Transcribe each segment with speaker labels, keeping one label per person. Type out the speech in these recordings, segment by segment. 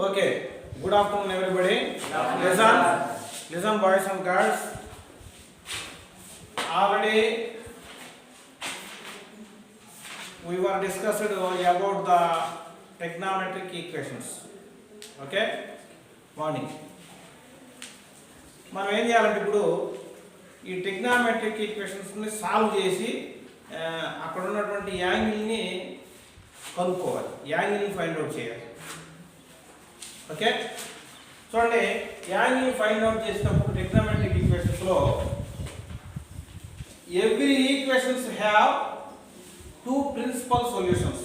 Speaker 1: Okay. Good afternoon, everybody. Listen, boys and girls. Already we were discussed about the trigonometric equations. Okay. Morning. మనం ఏం చేయాలంటే ఇప్పుడు ఈ trigonometric ఈక్వేషన్స్ని solve చేసి అక్కడ ఉన్నటువంటి యాంగిల్ని కనుక్కోవాలి, యాంగిల్ని ఫైండ్ అవుట్ చేయాలి. ఓకే, చూడండి, యాంగిల్ ఫైండ్ అవుట్ చేసినప్పుడు ట్రిగ్నామెట్రిక్ ఈక్వేషన్స్లో every equations have two principal solutions.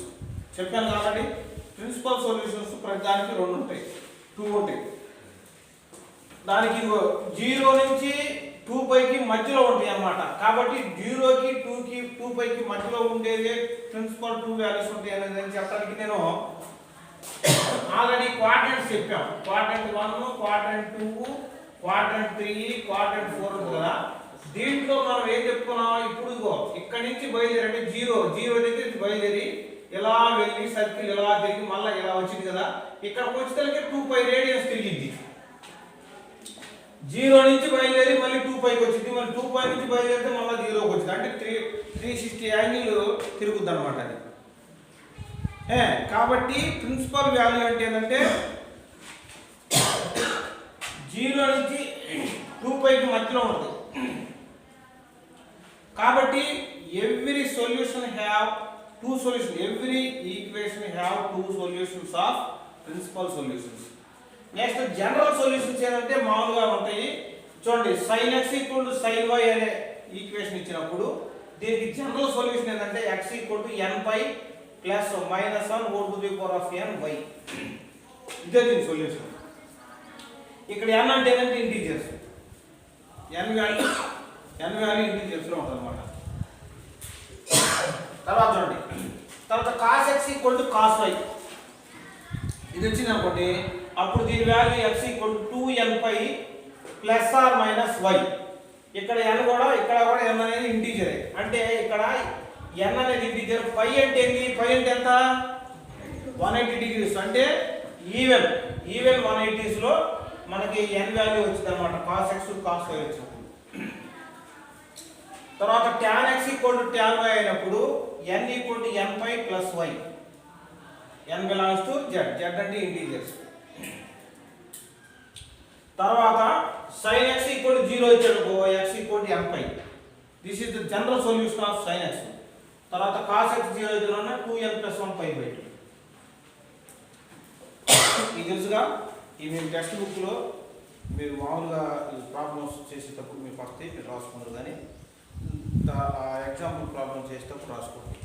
Speaker 1: చెప్పాను కాబట్టి ప్రిన్సిపల్ సొల్యూషన్స్ ప్రతి దానికి రెండు ఉంటాయి, టూ ఉంటాయి. దానికి 0 నుంచి 2πకి మధ్యలో ఉంటాయి అన్నమాట. కాబట్టి 0కి 2కి 2πకి మధ్యలో ఉండేది ప్రిన్సిపల్ టూ వాల్యూస్ ఉంటాయి అనేది చెప్పడానికి నేను ఆల్రెడీ క్వాడ్రంట్స్ చెప్పాం. క్వాడ్రంట్ 1, క్వాడ్రంట్ 2, క్వాడ్రంట్ 3, క్వాడ్రంట్ 4 ఉంది కదా. దీంట్లో మనం ఏం చెప్పుకున్నాం, ఇప్పుడు ఇక్కడి నుంచి బయలుదేరండి, 0 దగ్గర బయలుదేరి ఇలా వెళ్ళి సర్కిల్ ఇలా తిరిగి మళ్ళీ ఇలా వచ్చింది కదా. ఇక్కడికి వచ్చేసరికి 2π రేడియస్ తిరిగింది. 0 నుంచి బయలుదేరి మళ్ళీ 2πకి వచ్చింది, మళ్ళీ 2π నుంచి బయలుదేరితే మళ్ళీ 0కి వచ్చింది. అంటే 360 యాంగిల్ తిరుగుద్ది అనమాట అది. కాబట్టి ప్రిన్సిపల్ వాల్యూ అంటే ఏంటంటే 0 నుంచి 2πకి మధ్యలో ఉంటుంది. కాబట్టి every solution have two solution, every equation have two solutions of principal solutions. Next general solutions ఏంటంటే మామూలుగా ఉంటాయి. చూడండి, sin x = sin y అనే ఈక్వేషన్ ఇచ్చినప్పుడు దీనికి జనరల్ సొల్యూషన్ ఏంటంటే x = nπ + -1 n/ny. ఇదే దీని సొల్యూషన్. ఇక్కడ n అంటే ఏంటంటే ఇంటీజర్స్, n వాల్యూ ఇంటీజర్స్ లో ఉంటుంది అన్నమాట. తర్వాత చూడండి, తర్వాత cos x = cos y ఇది వచ్చింది అనుకోండి. అప్పుడు దీని వాల్యూ x = 2nπ ± y. ఇక్కడ n కూడా n అనేది ఇంటీజరే. అంటే ఇక్కడ n అనేది ఇంటీజర్. π అంటే ఏంటి, π అంటే ఎంత, 180 డిగ్రీస్. అంటే ఈవెన్ 180s లో మనకి n వాల్యూ వచ్చింది అనమాట, cos x cos y వచ్చినప్పుడు. తర్వాత tan x = tan y అయినప్పుడు n = nπ + y. n belongs to z అంటే ఇంటీజర్స్. తర్వాత sin x = 0 ఇచ్చాడు, x = nπ. This is the general solution of sin x. తర్వాత cos x 0 ఇచ్చాడు, 2n + 1π/2. ఇది తెలుసుగా. ఈ మీరు టెక్స్ట్ బుక్లో మీరు మామూలుగా ప్రాబ్లమ్స్ చేసేటప్పుడు మీకు వస్తే మీరు రాసుకుంటారు, కానీ ఎగ్జాంపుల్ ప్రాబ్లమ్ చేసేటప్పుడు రాసుకోండి.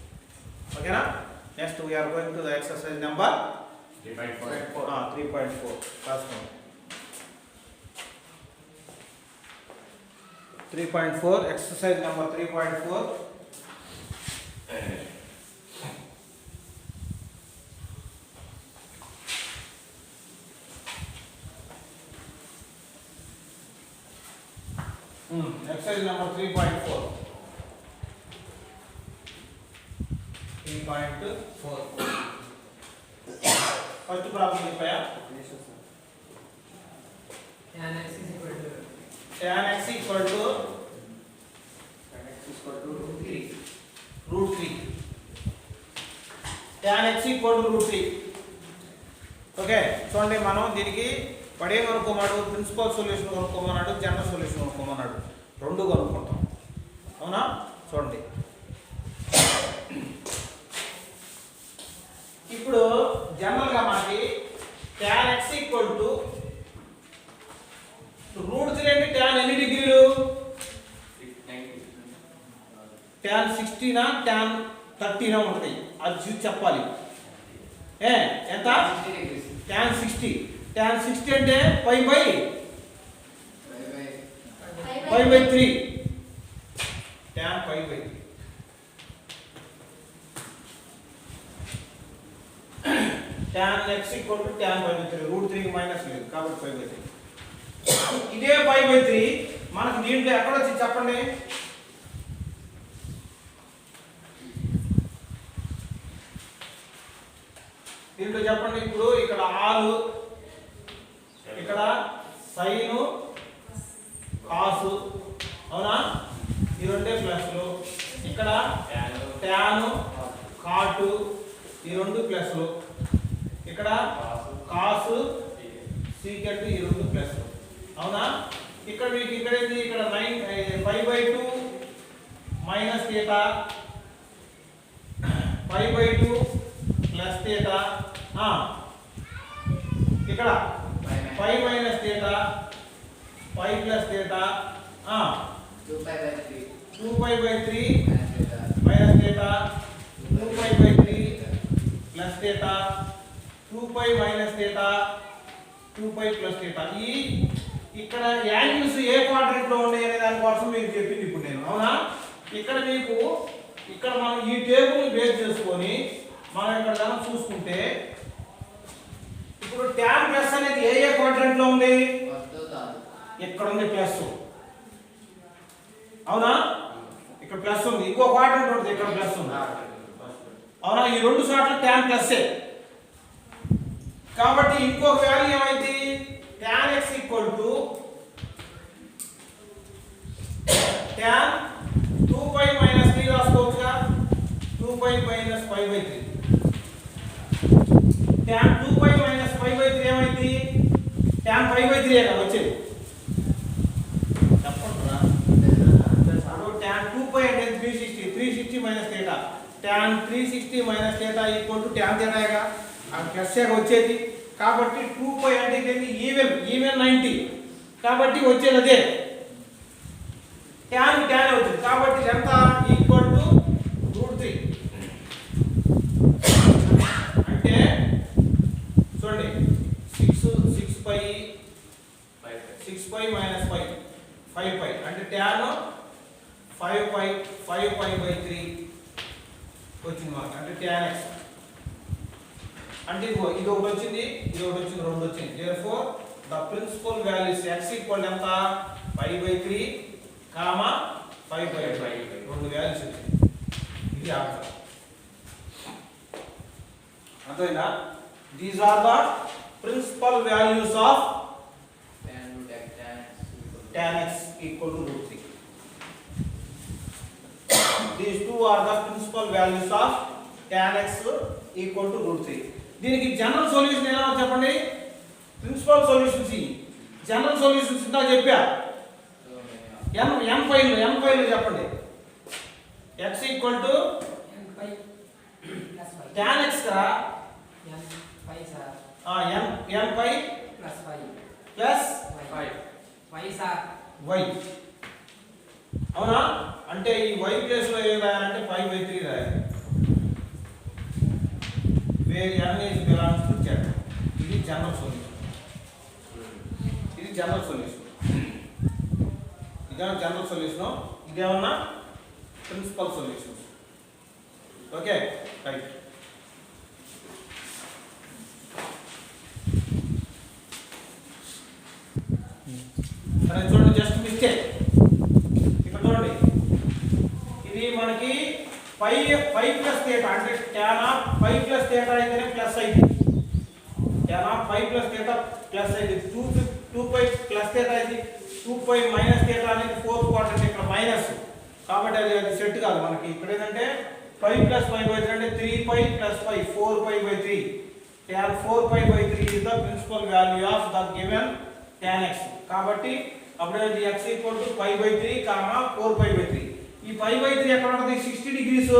Speaker 1: ఓకేనా. Next we are going to the exercise number 3.4. రాసుకోండి. 3.4 exercise number 3.4. Exercise number 3.4. 3.4. First problem చెప్పయా.
Speaker 2: tan x =
Speaker 1: tan x = √3. tan x = √3. Okay, చూడండి, మనం దీనికి పడే కనుక్కోమన్నాడు, ప్రిన్సిపల్ సొల్యూషన్ కనుక్కోమన్నాడు, జనరల్ సొల్యూషన్ కనుక్కోమన్నాడు. రెండు కనుక్కుంటాం, అవునా. చూడండి, ఇప్పుడు జనరల్గా మనకి tan x = √3 అంటే tan ఎన్ని డిగ్రీలు, tan 60 tan 30 ఉంటుంది. అది చూసి చెప్పాలి. ఎంత, tan 60. tan 60 అంటే π/3. tan π/3. tan x = tan π/3. √3 minus లేదు కాబట్టి π/3. ఇదే π/3 మనకు దీంట్లో ఎక్కడ వచ్చి చెప్పండి. దీంట్లో చెప్పండి. ఇప్పుడు ఇక్కడ 6 ఇక్కడ సైన్ కాస్ అవునా ఈ రెండే ప్లస్లు ఇక్కడ టాన్ కాట్ ఈ రెండు ప్లస్లు ఇక్కడ కాస్ సీకెంట్ ఈ రెండు ప్లస్లు అవునా ఇక్కడ మీకు ఇక్కడ ఏంటి ఇక్కడ 9 π/2 మైనస్ థీటా 5/2 ప్లస్ థీటా ఇక్కడ 5 minus theta 5 plus theta 2π/3 minus theta 2π/3 plus theta 2π minus theta 2π plus theta ఈ ఇక్కడ యాంగిల్స్ ఏ క్వాడ్రంట్ లో ఉన్నాయి అనే దాని కోసం మీకు చెప్పింది ఇప్పుడు నేను అవునా ఇక్కడ మీకు ఇక్కడ మనం ఈ టేబుల్ బేస్ చేసుకొని మనం ఇక్కడ కనుక చూసుకుంటే ఇప్పుడు tan ప్లస్ అనేది ఏ క్వాడ్రంట్ లో ఉంది ఇక్కడ ఉంది ప్లస్ అవునా ఇక్కడ ప్లస్ ఉంది ఇంకో క్వాడ్రంట్ ఉంది ఇక్కడ ప్లస్ ఉంది అవునా ఈ రెండు చోట్ల tan ప్లస్ కాబట్టి ఇంకొక వాల్యూ ఏమైంది tan x tan 2π మైనస్ 3 రాసుకోవచ్చుగా 2π మైనస్ π/3 tan 2π మైనస్ π/3 ఏమైంది tan π/3 కదా వచ్చేది తప్పకుండా tan 2π అంటే 360 మైనస్ θ tan 360 మైనస్ θ tan θ గా ఆ ప్లస్ వచ్చేది కాబట్టి 2π అంటే ఈవెన్ 90 కాబట్టి వచ్చేది అదే tan అవుతుంది కాబట్టి ఎంత √3 అంటే చూడండి 6π మైనస్ 5π అంటే tan 5π/3 వచ్చింది మనకి అంటే tan x అంటే ఇది ఒకటి వచ్చింది రెండు వచ్చింది therefore the principal value is x ఎంత π/3 కామా 5/5 రెండు వాల్యూస్ వచ్చింది ఇది ఆన్సర్ అర్థమైందా these are the principal values of tan x √3 these two are the principal values of tan x √3 దీనికి జనరల్ సొల్యూషన్ ఎలా చెప్పండి ప్రిన్సిపల్ సొల్యూషన్స్ జనరల్ సొల్యూషన్స్ ఇందా చెప్పా n ఫైల్ చెప్పండి x tan x కదా n పై ప్లస్ y అవునా అంటే ఈ y ప్లేస్ లో ఏం రాయాలంటే 5/3 రాయాలి where n is belongs to z ఇది జనరల్ సొల్యూషన్ ఇదేమన్నా జనరల్ సొల్యూషన్ ఇదేమన్నా ప్రిన్సిపల్ సొల్యూషన్స్ ఓకే రైట్ సరే చూడండి జస్ట్ మిస్టేక్ ఇక్కడ చూడండి ఇది మనకి 5 ప్లస్ θ అంటే tan of 5 ప్లస్ θ అయితేనే ప్లస్ అయింది tan of 5 ప్లస్ θ ప్లస్ అయింది 2π ప్లస్ θ అయింది 2π మైనస్ θ అనేది ఫోర్త్ క్వాడ్రంట్ ఇక్కడ మైనస్ కాబట్టి అది సెట్ కాదు మనకి ఇక్కడ ఏంటంటే 5 ప్లస్ 5/3 అంటే 3π plus 5 4π/3 tan 4π/3 is the principal value of the given tan x కాబట్టి అప్పుడు ఇది x π/3 4π/3 ఈ π/3 ఎక్కడ ఉంటుంది 60 డిగ్రీస్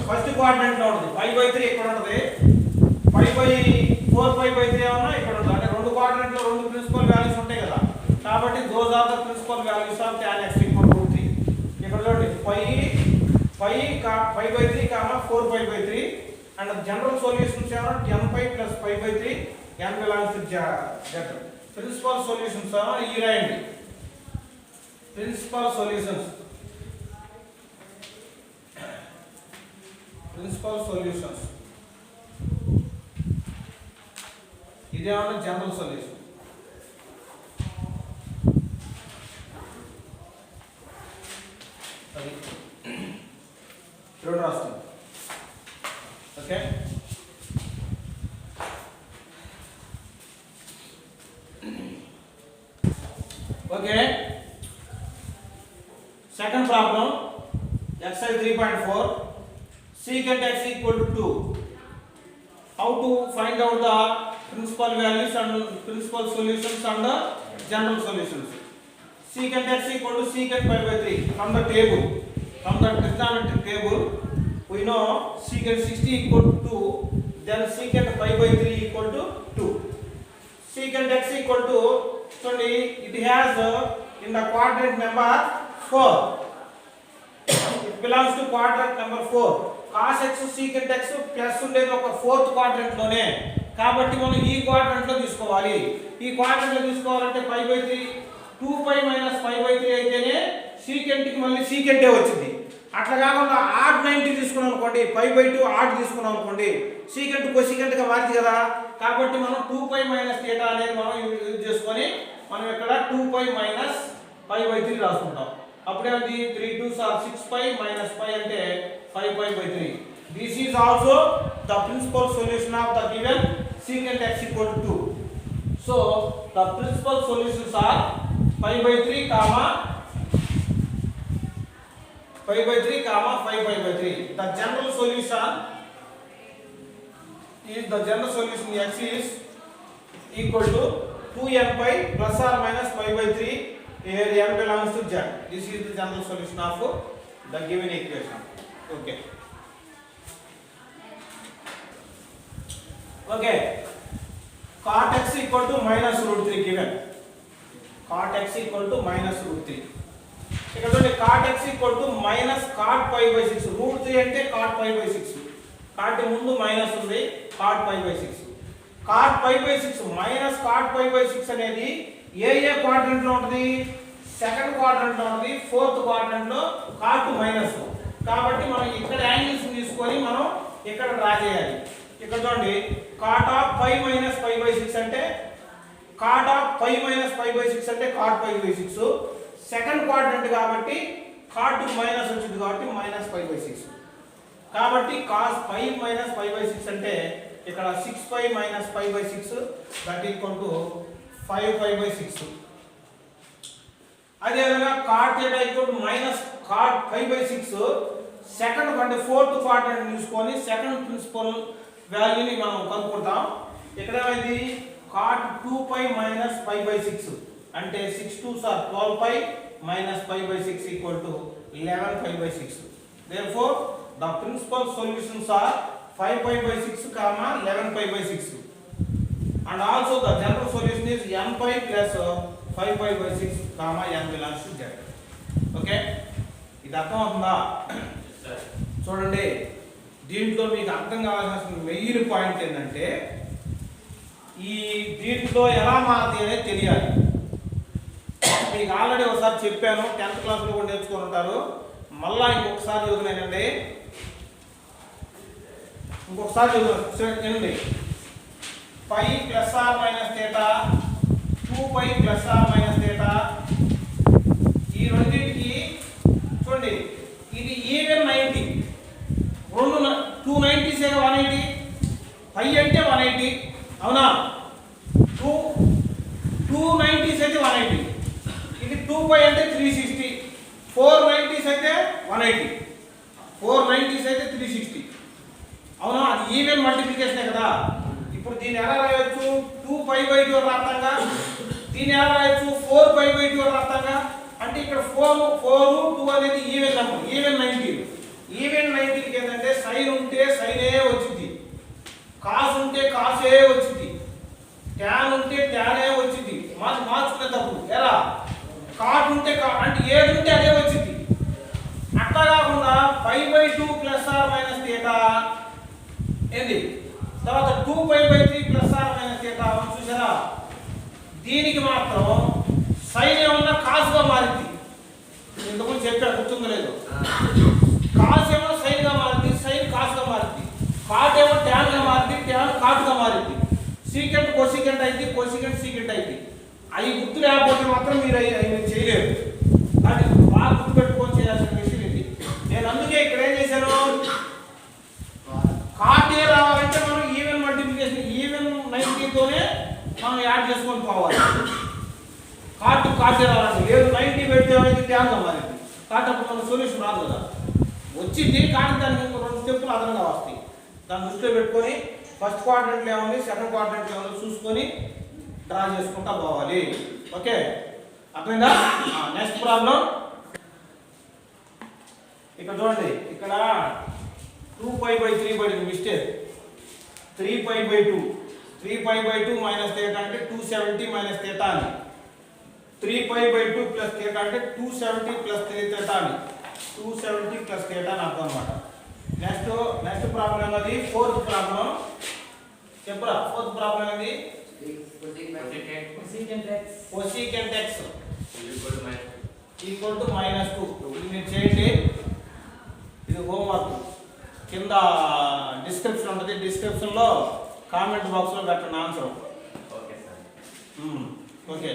Speaker 1: ఫస్ట్ క్వాడ్రంట్ లో ఉంటుంది π/3 ఎక్కడ ఉంటుంది 4π/3 ఏమన్నా ఇక్కడ ఉంటుంది అంటే రెండు క్వాడ్రంట్ లో రెండు ప్రిన్సిపల్ వాల్యూస్ ఉంటాయి కదా కాబట్టి those are the principal values of tan x √3 ఇక్కడ చూడండి π/3 4π/3 and the general solutions are n5 plus π/3 n belongs to z principal solutions are ఈ రాయండి principal solutions ఇదేమన్నా జనరల్ సొల్యూషన్ అది రెండు రాస్తాం okay Okay. Second problem, exercise 3.4. Secant x equal to 2. How to find out the principal values and principal solutions and the general solutions? Secant x equal to secant pi by 3. From the table, from the trigonometric table, we know secant 60 equal to 2, then secant pi by 3 equal to 2. Secant x equal to, it has in the quadrant number 4. It belongs to quadrant number 4. Cos x secant x plus ఉండేది ఒక fourth quadrant లోనే, కాబట్టి మనం ఈ quadrant లో తీసుకోవాలి. ఈ quadrant లో తీసుకోవాలంటే పై బై 3 2π - π బై 3 అయితేనే secant కి మళ్ళీ secant వచ్చింది. అట్లా కాకుండా ఆడ్ 90 తీసుకున్నాం అనుకోండి, π బై 2 ఆడ్ తీసుకున్నాం అనుకోండి, secant cosecant గా మారింది కదా. కాబట్టి మనం 2π - θ అనేది మనం యూజ్ చేసుకొని మనం ఇక్కడ 2π - π బై 3 రాసుకుంటాం. అప్పుడేంటి 3 2s are 6π - π అంటే 5π by 3. This is also the principal solution of the given secant x equal to 2. So the principal solutions are pi by 3 comma 5 by 3 comma 5 by 3. The general solution x is equal to 2n pi plus or minus pi by 3. Here n belongs to z. This is the general solution of the given equation. Okay. Cot x equal to minus root 3 given. Cot x equal to minus root 3. ఇక్కడ చూడండి, cot x equal to minus cot pi by 6. root 3 అంటే cot pi by 6. cot ముందు minus ఉంది, cot pi by 6. cot pi by 6 minus cot pi by 6 అనేది ఏ quadrant లో ఉంటుంది? Second quadrant లో ఉంటుంది, ఫోర్త్ క్వాడ్రంట్ లో cot మైనస్. కాబట్టి మనం ఇక్కడ యాంగిల్స్ తీసుకొని మనం ఇక్కడ డ్రా చేయాలి. ఇక్కడ చూడండి, cot of pi minus pi by 6 అంటే cot of pi minus pi by 6 అంటే cot pi by 6. Second quadrant కాబట్టి cot మైనస్ వచ్చింది కాబట్టి minus pi by 6. కాబట్టి cos pi minus pi by 6 అంటే ఇక్కడ 6π minus pi by 6 that equal to 5π by 6. అదే విధంగా cot θ equal to minus cot pi by 6. Second అంటే ఫోర్త్ క్వాడ్రంట్ తీసుకొని సెకండ్ ప్రిన్సిపల్ వాల్యూని మనం కనుక్కుంటాం. ఇక్కడ ఏమైంది? cot 2π minus pi by 6 అంటే 6 2s are 12π minus pi by 6 equal to 11π by 6. Therefore the principal solutions are 5π by 6 comma 11π by 6, and also the general solution is nπ plus 5π by 6 comma n belongs to z. Okay, ఇది అర్థం అవుతుందా? చూడండి, దీంట్లో మీకు అర్థం కావాల్సిన main point ఏంటంటే ఈ దీంట్లో ఎలా మారుతుంది అనేది తెలియాలి. మీకు ఆల్రెడీ ఒకసారి చెప్పాను, 10th క్లాస్లో కూడా నేర్చుకొని ఉంటారు. మళ్ళా ఇంకొకసారి చదువుతున్నానండి, ఇంకొకసారి చదువునండి. Pi plus R minus θ, 2π plus R minus θ, ఈ రెండింటికి చూడండి, ఇది ఈవెన్ 90. 290 180, పై అంటే 180 అవునా? 290 అయితే 180, ఇది 2π అంటే 360, 490 అయితే 180, 490 అయితే 360 అవునా? అది ఈవెన్ మల్టిప్లికేషనే కదా. ఇప్పుడు దీన్ని ఎలా రాయొచ్చు? 2π by 2 రాస్తాంగా. దీన్ని ఎలా రాయొచ్చు? 4π by 2 రాస్తాంగా. అంటే ఇక్కడ 4 2 అనేది ఈవెన్ నెంబర్, ఈవెన్ 90. ఈవెన్ 90కి ఏంటంటే సైన్ ఉంటే సైనే వచ్చింది, కాస్ ఉంటే కాసే వచ్చింది, ట్యాన్ ఉంటే ట్యానే వచ్చింది. మార్చుకునే తప్పు ఎలా? కాట్ ఉంటే అంటే ఏది ఉంటే అదే వచ్చింది. అట్లా కాకుండా π by 2 ప్లస్ ఆర్ మైనస్ θ ఏంది, తర్వాత 2π by 3 ప్లస్ ఆర్ మైనస్ θ చూసారా? దీనికి మాత్రం సైన్ ఏమన్నా కాసుగా మారింది. ఇంతకుముందు చెప్పాను, గుర్తుందో లేదు? కాస్ ఏమో సైన్ గా మారింది, సైన్ కాస్ గా మారింది. కాట్ ఏమో ట్యాన్ గా మారింది, ట్యాన్ కాట్ గా మారింది. సీకెంట్ కోసికెంట్ అయింది, కోసికెంట్ సీకెంట్ అయింది. అవి గుర్తు లేకపోతే మాత్రం మీరు అవి చేయలేరు. అది బాగా గుర్తుపెట్టుకొని చేయాల్సిన విషయం ఇది. నేను అందుకే ఇక్కడ ఏం చేశాను, కాట్ ఏ రావాలంటే మనం ఈవెన్ మల్టిప్లికేషన్ ఈవెన్ 90తోనే మనం యాడ్ చేసుకొని పోవాలి. కాట్ కాట్ ఏ రావాలి. ట్యాన్గా మారింది కాబట్టి అప్పుడు మన సొల్యూషన్ రాదు కదా, వచ్చింది కానీ దానికి ఇంకో 2 స్టెప్పులు అదనంగా వస్తాయి. దాన్ని దృష్టిలో పెట్టుకొని ఫస్ట్ క్వాడ్రంట్లో ఏముంది, సెకండ్ క్వాడ్రంట్లో ఏముంది చూసుకొని డ్రా చేసుకుంటా పోవాలి. ఓకే, అర్థమైందా? నెక్స్ట్ ప్రాబ్లం ఇక్కడ చూడండి, ఇక్కడ 2π/3 పడింది మిస్టేక్. 3π/2 3π/2 మైనస్ θ అంటే 270 మైనస్ θ అని, 3π/2 ప్లస్ θ అంటే 270 ప్లస్ θ అని, 270 ప్లస్ θ అని అర్థం అనమాట. నెక్స్ట్ ప్రాబ్లం ఏమది? ఫోర్త్ ప్రాబ్లం చెప్పరా. ఫోర్త్ ప్రాబ్లం ఏది? cosecant x equal to -2. ఇది మీరు చేయండి, ఇది హోంవర్క్. కింద డిస్క్రిప్షన్ ఉంటుంది, డిస్క్రిప్షన్లో కామెంట్ బాక్స్లో పెట్టండి ఆన్సర్. ఓకే.